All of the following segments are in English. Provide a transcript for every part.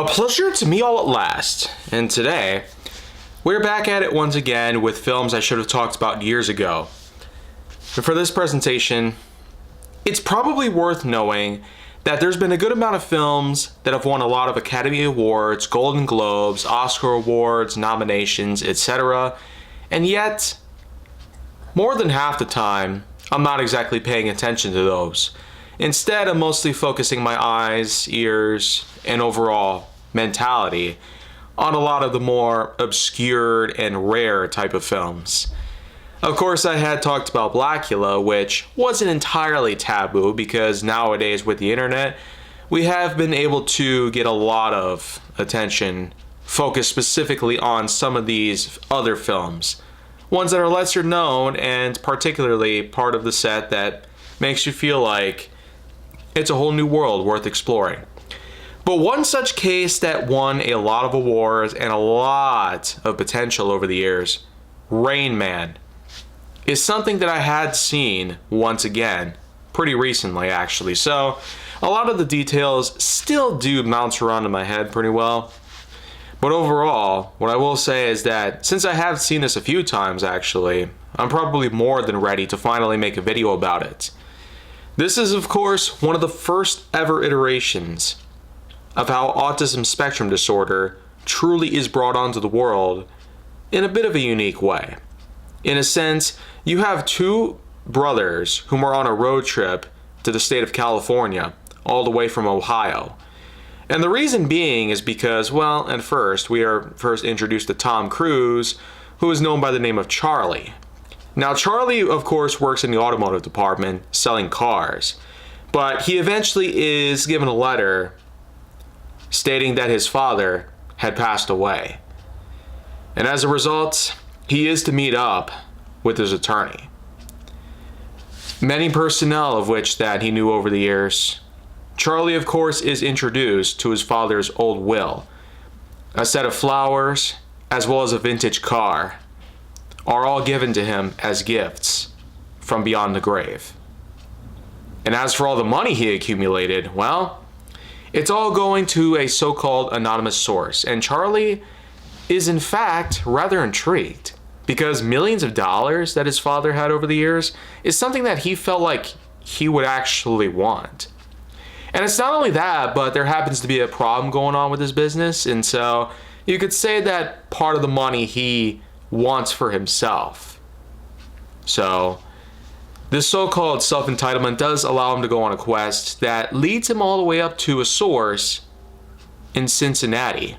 Pleasure to meet all at last, and today we're back at it once again with films I should have talked about years ago. And for this presentation, it's probably worth knowing that there's been a good amount of films that have won a lot of Academy Awards, Golden Globes, Oscar Awards, nominations, etc. And yet, more than half the time, I'm not exactly paying attention to those. Instead, I'm mostly focusing my eyes, ears, and overall mentality on a lot of the more obscured and rare type of films. Of course, I had talked about Blackula, which wasn't entirely taboo because nowadays with the internet, we have been able to get a lot of attention focused specifically on some of these other films. Ones that are lesser known and particularly part of the set that makes you feel like it's a whole new world worth exploring. But one such case that won a lot of awards and a lot of potential over the years, Rain Man, is something that I had seen once again, pretty recently actually. So a lot of the details still do bounce around in my head pretty well. But overall, what I will say is that since I have seen this a few times actually, I'm probably more than ready to finally make a video about it. This is of course one of the first ever iterations of how autism spectrum disorder truly is brought onto the world in a bit of a unique way. In a sense, you have two brothers whom are on a road trip to the state of California, all the way from Ohio. And the reason being is because, well, at first, we are first introduced to Tom Cruise, who is known by the name of Charlie. Now, Charlie, of course, works in the automotive department selling cars, but he eventually is given a letter stating that his father had passed away. And as a result, he is to meet up with his attorney. Many personnel of which that he knew over the years. Charlie, of course, is introduced to his father's old will. A set of flowers, as well as a vintage car, are all given to him as gifts from beyond the grave. And as for all the money he accumulated, well, it's all going to a so-called anonymous source. And Charlie is in fact rather intrigued because millions of dollars that his father had over the years is something that he felt like he would actually want. And it's not only that, but there happens to be a problem going on with his business. And so you could say that part of the money he wants for himself. So this so-called self-entitlement does allow him to go on a quest that leads him all the way up to a source in Cincinnati.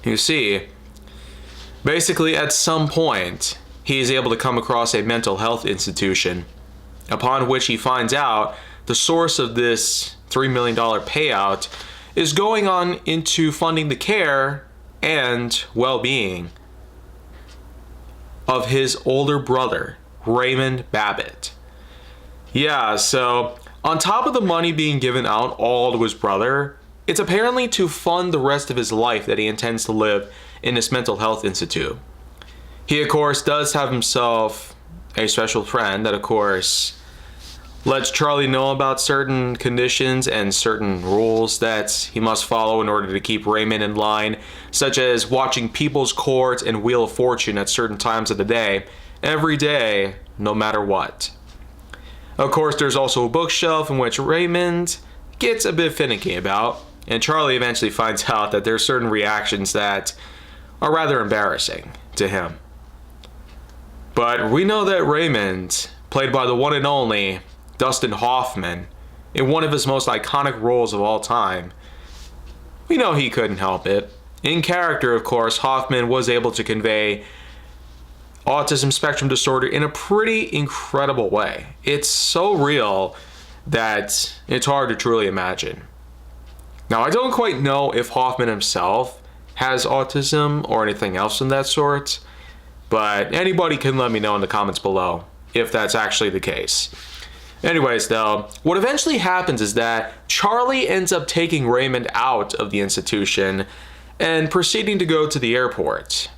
You see, basically at some point, he is able to come across a mental health institution, upon which he finds out the source of this $3 million payout is going on into funding the care and well-being of his older brother, Raymond Babbitt. Yeah, so on top of the money being given out all to his brother, it's apparently to fund the rest of his life that he intends to live in this mental health institute. He, of course, does have himself a special friend that, of course, lets Charlie know about certain conditions and certain rules that he must follow in order to keep Raymond in line, such as watching People's Court and Wheel of Fortune at certain times of the day, every day, no matter what. Of course, there's also a bookshelf in which Raymond gets a bit finicky about, and Charlie eventually finds out that there are certain reactions that are rather embarrassing to him. But we know that Raymond, played by the one and only Dustin Hoffman, in one of his most iconic roles of all time, we know he couldn't help it. In character, of course, Hoffman was able to convey autism spectrum disorder in a pretty incredible way. It's so real that it's hard to truly imagine. Now, I don't quite know if Hoffman himself has autism or anything else in that sort, but anybody can let me know in the comments below if that's actually the case. Anyways, though, what eventually happens is that Charlie ends up taking Raymond out of the institution and proceeding to go to the airport.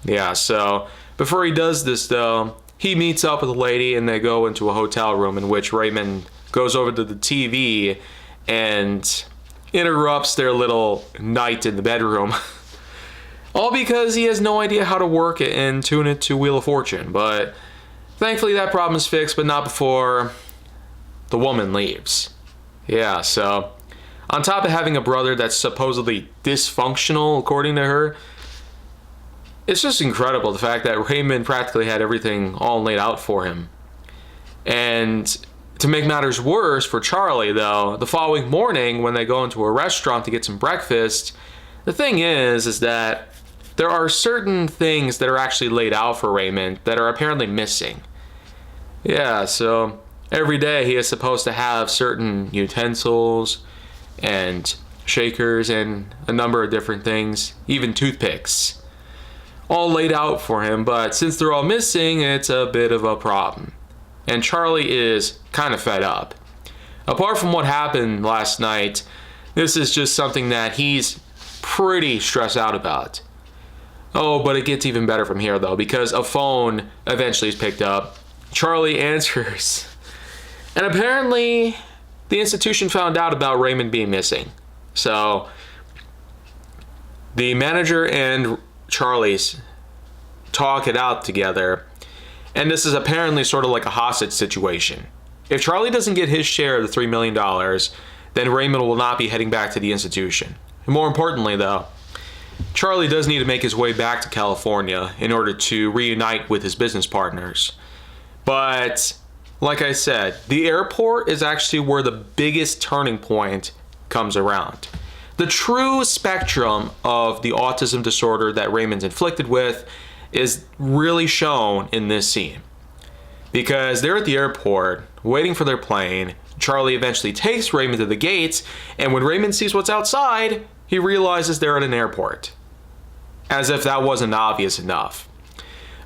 Yeah, so before he does this, though, he meets up with a lady and they go into a hotel room in which Raymond goes over to the TV and interrupts their little night in the bedroom. All because he has no idea how to work it and tune it to Wheel of Fortune. But thankfully that problem is fixed, but not before the woman leaves. Yeah, so on top of having a brother that's supposedly dysfunctional, according to her, it's just incredible the fact that Raymond practically had everything all laid out for him. And to make matters worse for Charlie, though, the following morning when they go into a restaurant to get some breakfast, the thing is that there are certain things that are actually laid out for Raymond that are apparently missing. Yeah, so every day he is supposed to have certain utensils and shakers and a number of different things, even toothpicks, all laid out for him. But since they're all missing, it's a bit of a problem. And Charlie is kind of fed up. Apart from what happened last night, this is just something that he's pretty stressed out about. Oh, but it gets even better from here, though, because a phone eventually is picked up. Charlie answers. And apparently, the institution found out about Raymond being missing. So, the manager and Charlie's talk it out together. And this is apparently sort of like a hostage situation. If Charlie doesn't get his share of the $3 million, then Raymond will not be heading back to the institution. And more importantly, though, Charlie does need to make his way back to California in order to reunite with his business partners. But, like I said, the airport is actually where the biggest turning point comes around. The true spectrum of the autism disorder that Raymond's inflicted with is really shown in this scene. Because they're at the airport, waiting for their plane. Charlie eventually takes Raymond to the gates, and when Raymond sees what's outside, he realizes they're at an airport. As if that wasn't obvious enough.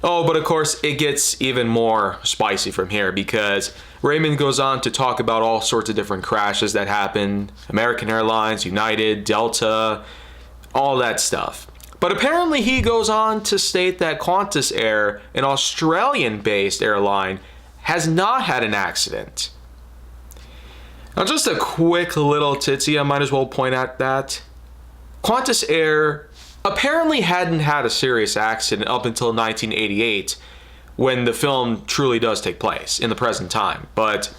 Oh, but of course, it gets even more spicy from here because Raymond goes on to talk about all sorts of different crashes that happened. American Airlines, United, Delta, all that stuff. But apparently he goes on to state that Qantas Air, an Australian-based airline, has not had an accident. Now just a quick little titsy, I might as well point out that Qantas Air apparently hadn't had a serious accident up until 1988, when the film truly does take place in the present time. But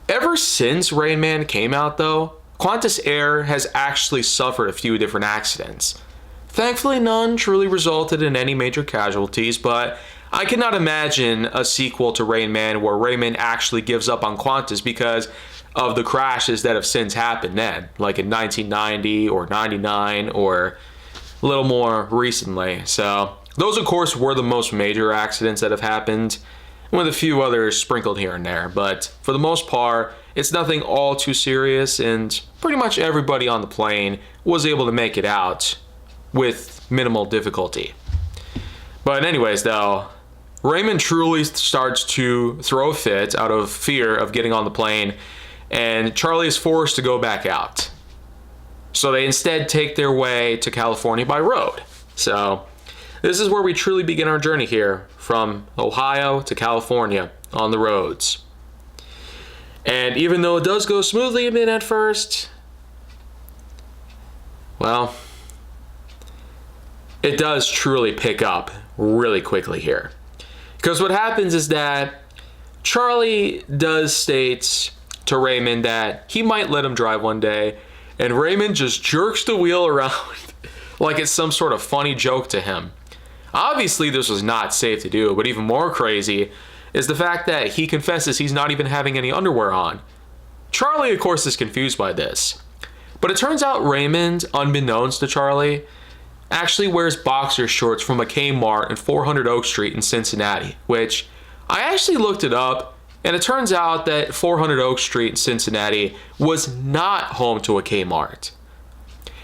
ever since Rain Man came out, though, Qantas Air has actually suffered a few different accidents. Thankfully, none truly resulted in any major casualties, but I cannot imagine a sequel to Rain Man where Raymond actually gives up on Qantas because of the crashes that have since happened then, like in 1990 or 99 or a little more recently. So those, of course, were the most major accidents that have happened, with a few others sprinkled here and there. But for the most part, it's nothing all too serious, and pretty much everybody on the plane was able to make it out with minimal difficulty. But anyways, though, Raymond truly starts to throw a fit out of fear of getting on the plane, and Charlie is forced to go back out. So they instead take their way to California by road. So this is where we truly begin our journey here, from Ohio to California on the roads. And even though it does go smoothly a bit at first, well, it does truly pick up really quickly here. Because what happens is that Charlie does state to Raymond that he might let him drive one day, and Raymond just jerks the wheel around like it's some sort of funny joke to him. Obviously, this was not safe to do, but even more crazy is the fact that he confesses he's not even having any underwear on. Charlie, of course, is confused by this. But it turns out Raymond, unbeknownst to Charlie, actually wears boxer shorts from a Kmart in 400 Oak Street in Cincinnati, which I actually looked it up, and it turns out that 400 Oak Street in Cincinnati was not home to a Kmart.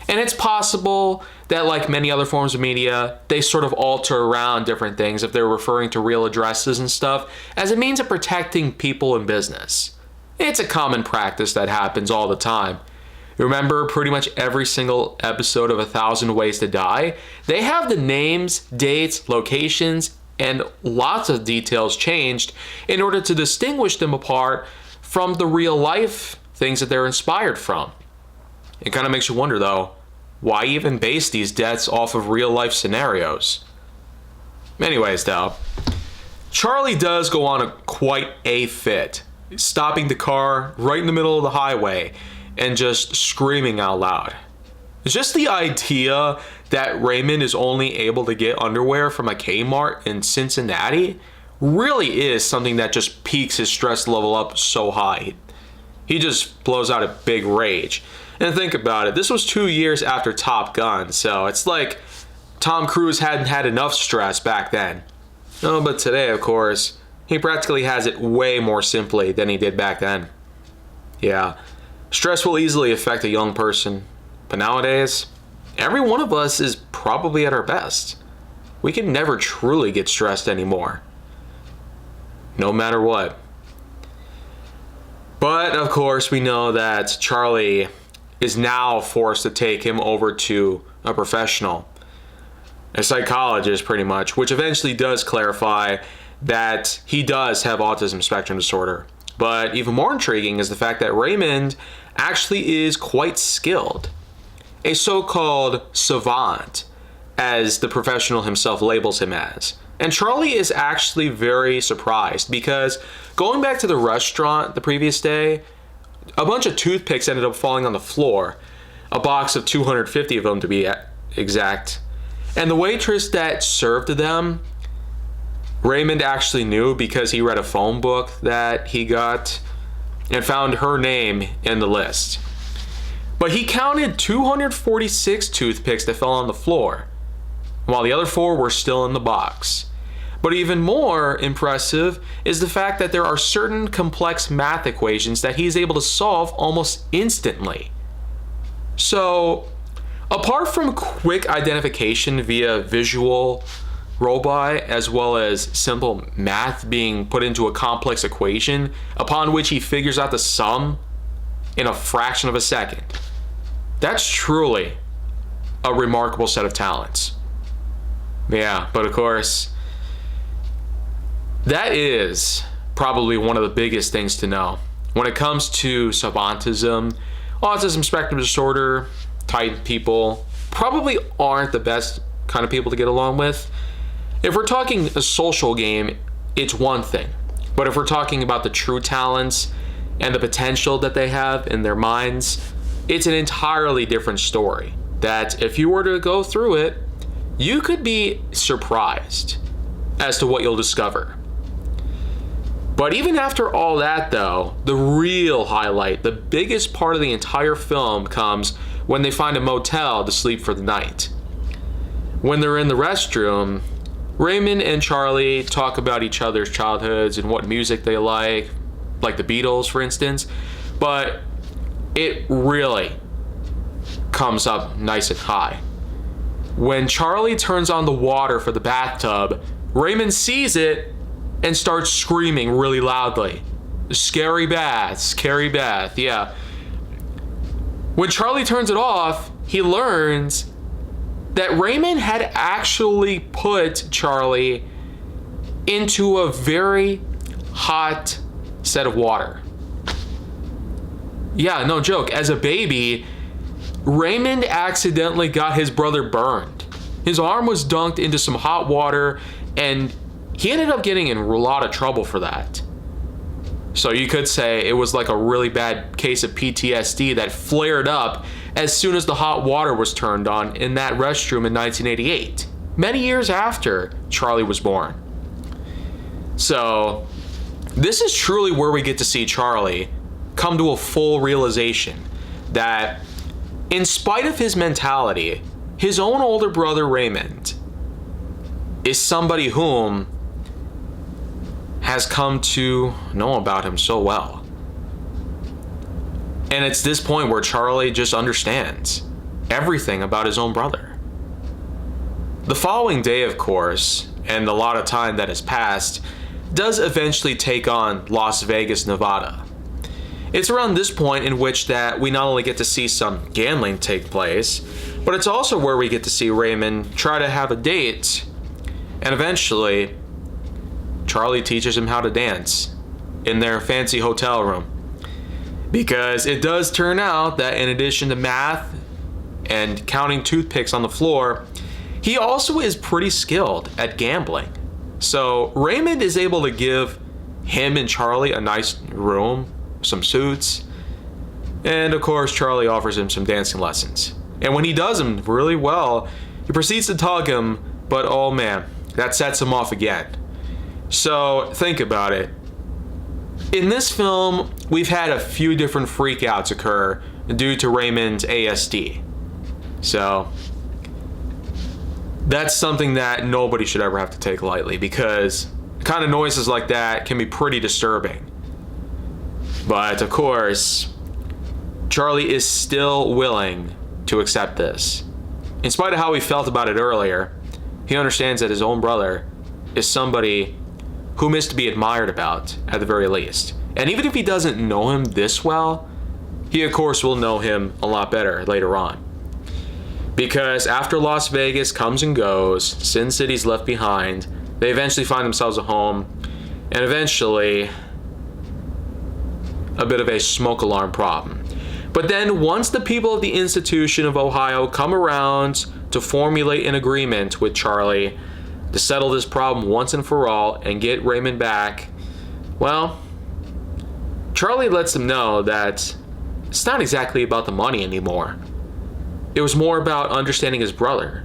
And it's possible that, like many other forms of media, they sort of alter around different things if they're referring to real addresses and stuff as a means of protecting people and business. It's a common practice that happens all the time. Remember pretty much every single episode of 1,000 Ways to Die? They have the names, dates, locations, and lots of details changed in order to distinguish them apart from the real life things that they're inspired from. It kind of makes you wonder, though, why even base these deaths off of real life scenarios? Anyways, though, Charlie does go on quite a fit, stopping the car right in the middle of the highway and just screaming out loud. It's just the idea that Raymond is only able to get underwear from a Kmart in Cincinnati really is something that just peaks his stress level up so high. He just blows out a big rage. And think about it, this was 2 years after Top Gun, so it's like Tom Cruise hadn't had enough stress back then. No, but today, of course, he practically has it way more simply than he did back then. Yeah, stress will easily affect a young person, but nowadays, every one of us is probably at our best. We can never truly get stressed anymore. No matter what. But, of course, we know that Charlie is now forced to take him over to a professional, a psychologist pretty much, which eventually does clarify that he does have autism spectrum disorder. But even more intriguing is the fact that Raymond actually is quite skilled, a so-called savant, as the professional himself labels him as. And Charlie is actually very surprised because going back to the restaurant the previous day, a bunch of toothpicks ended up falling on the floor, a box of 250 of them to be exact. And the waitress that served them, Raymond actually knew because he read a phone book that he got and found her name in the list. But he counted 246 toothpicks that fell on the floor, while the other 4 were still in the box. But even more impressive is the fact that there are certain complex math equations that he's able to solve almost instantly. So, apart from quick identification via visual robot, as well as simple math being put into a complex equation, upon which he figures out the sum in a fraction of a second, that's truly a remarkable set of talents. Yeah, but of course, that is probably one of the biggest things to know. When it comes to savantism, autism spectrum disorder type people probably aren't the best kind of people to get along with. If we're talking a social game, it's one thing. But if we're talking about the true talents and the potential that they have in their minds, it's an entirely different story. That if you were to go through it, you could be surprised as to what you'll discover. But even after all that, though, the real highlight, the biggest part of the entire film comes when they find a motel to sleep for the night. When they're in the restroom, Raymond and Charlie talk about each other's childhoods and what music they like the Beatles, for instance. But it really comes up nice and high. When Charlie turns on the water for the bathtub, Raymond sees it and starts screaming really loudly. Scary bath, yeah. When Charlie turns it off, he learns that Raymond had actually put Charlie into a very hot set of water. Yeah, no joke. As a baby, Raymond accidentally got his brother burned. His arm was dunked into some hot water, and he ended up getting in a lot of trouble for that. So you could say it was like a really bad case of PTSD that flared up as soon as the hot water was turned on in that restroom in 1988, many years after Charlie was born. So this is truly where we get to see Charlie come to a full realization that in spite of his mentality, his own older brother Raymond is somebody whom has come to know about him so well. And it's this point where Charlie just understands everything about his own brother. The following day, of course, and a lot of time that has passed, does eventually take on Las Vegas, Nevada. It's around this point in which that we not only get to see some gambling take place, but it's also where we get to see Raymond try to have a date, and eventually Charlie teaches him how to dance in their fancy hotel room. Because it does turn out that in addition to math and counting toothpicks on the floor, he also is pretty skilled at gambling. So Raymond is able to give him and Charlie a nice room, some suits, and of course Charlie offers him some dancing lessons. And when he does them really well, he proceeds to tug him, but oh man, that sets him off again. So think about it. In this film, we've had a few different freakouts occur due to Raymond's ASD. So that's something that nobody should ever have to take lightly, because kind of noises like that can be pretty disturbing. But of course, Charlie is still willing to accept this. In spite of how he felt about it earlier, he understands that his own brother is somebody whom is to be admired about, at the very least. And even if he doesn't know him this well, he of course will know him a lot better later on. Because after Las Vegas comes and goes, Sin City's left behind, they eventually find themselves a home, and eventually a bit of a smoke alarm problem. But then once the people of the institution of Ohio come around to formulate an agreement with Charlie to settle this problem once and for all and get Raymond back, well, Charlie lets them know that it's not exactly about the money anymore. It was more about understanding his brother.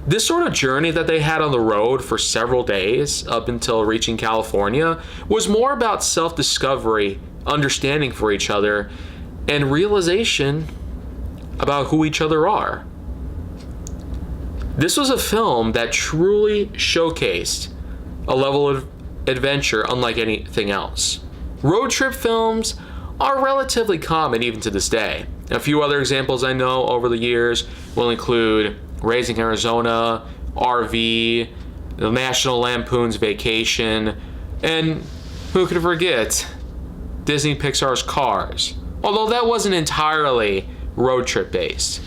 This sort of journey that they had on the road for several days up until reaching California was more about self-discovery, understanding for each other, and realization about who each other are. This was a film that truly showcased a level of adventure unlike anything else. Road trip films are relatively common even to this day. A few other examples I know over the years will include Raising Arizona, RV, the National Lampoon's Vacation, and who could forget Disney Pixar's Cars. Although that wasn't entirely road trip based.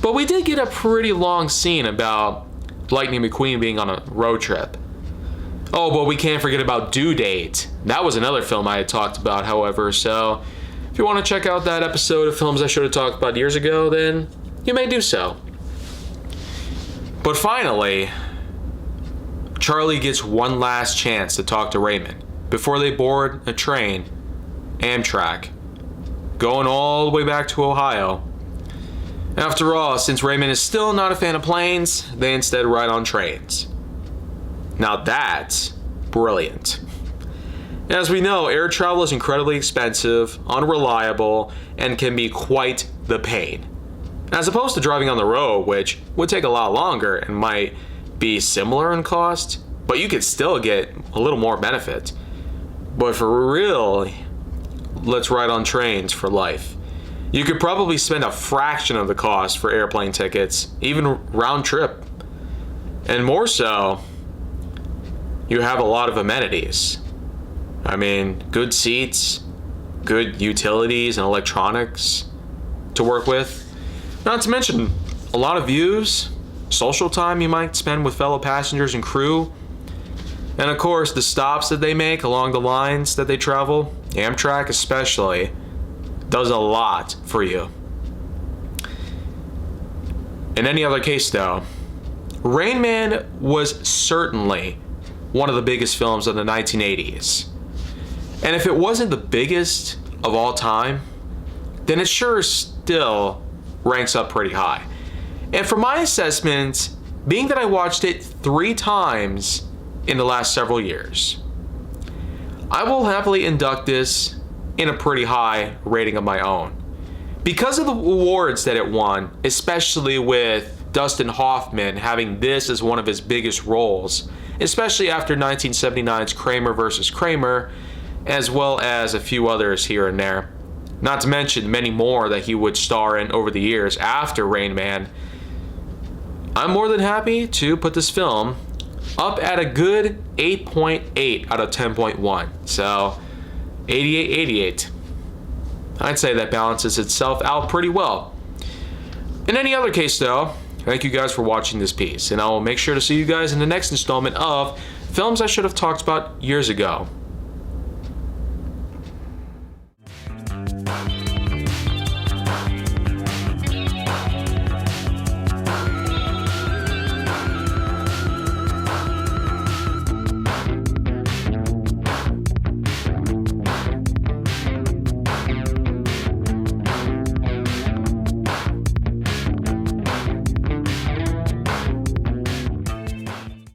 But we did get a pretty long scene about Lightning McQueen being on a road trip. Oh, but we can't forget about Due Date. That was another film I had talked about, however, so if you want to check out that episode of films I should have talked about years ago, then you may do so. But finally, Charlie gets one last chance to talk to Raymond before they board a train, Amtrak, going all the way back to Ohio. After all, since Raymond is still not a fan of planes, they instead ride on trains. Now that's brilliant. As we know, air travel is incredibly expensive, unreliable, and can be quite the pain. As opposed to driving on the road, which would take a lot longer and might be similar in cost, but you could still get a little more benefit. But for real, let's ride on trains for life. You could probably spend a fraction of the cost for airplane tickets, even round trip. And more so, you have a lot of amenities. I mean, good seats, good utilities and electronics to work with. Not to mention a lot of views, social time you might spend with fellow passengers and crew. And of course, the stops that they make along the lines that they travel, Amtrak especially, does a lot for you. In any other case though, Rain Man was certainly one of the biggest films of the 1980s. And if it wasn't the biggest of all time, then it sure still ranks up pretty high. And for my assessment, being that I watched it 3 times in the last several years, I will happily induct this in a pretty high rating of my own. Because of the awards that it won, especially with Dustin Hoffman having this as one of his biggest roles, especially after 1979's Kramer vs. Kramer, as well as a few others here and there. Not to mention many more that he would star in over the years after Rain Man. I'm more than happy to put this film up at a good 8.8 out of 10.1. So 88. I'd say that balances itself out pretty well. In any other case though, thank you guys for watching this piece, and I will make sure to see you guys in the next installment of Films I Should Have Talked About Years Ago.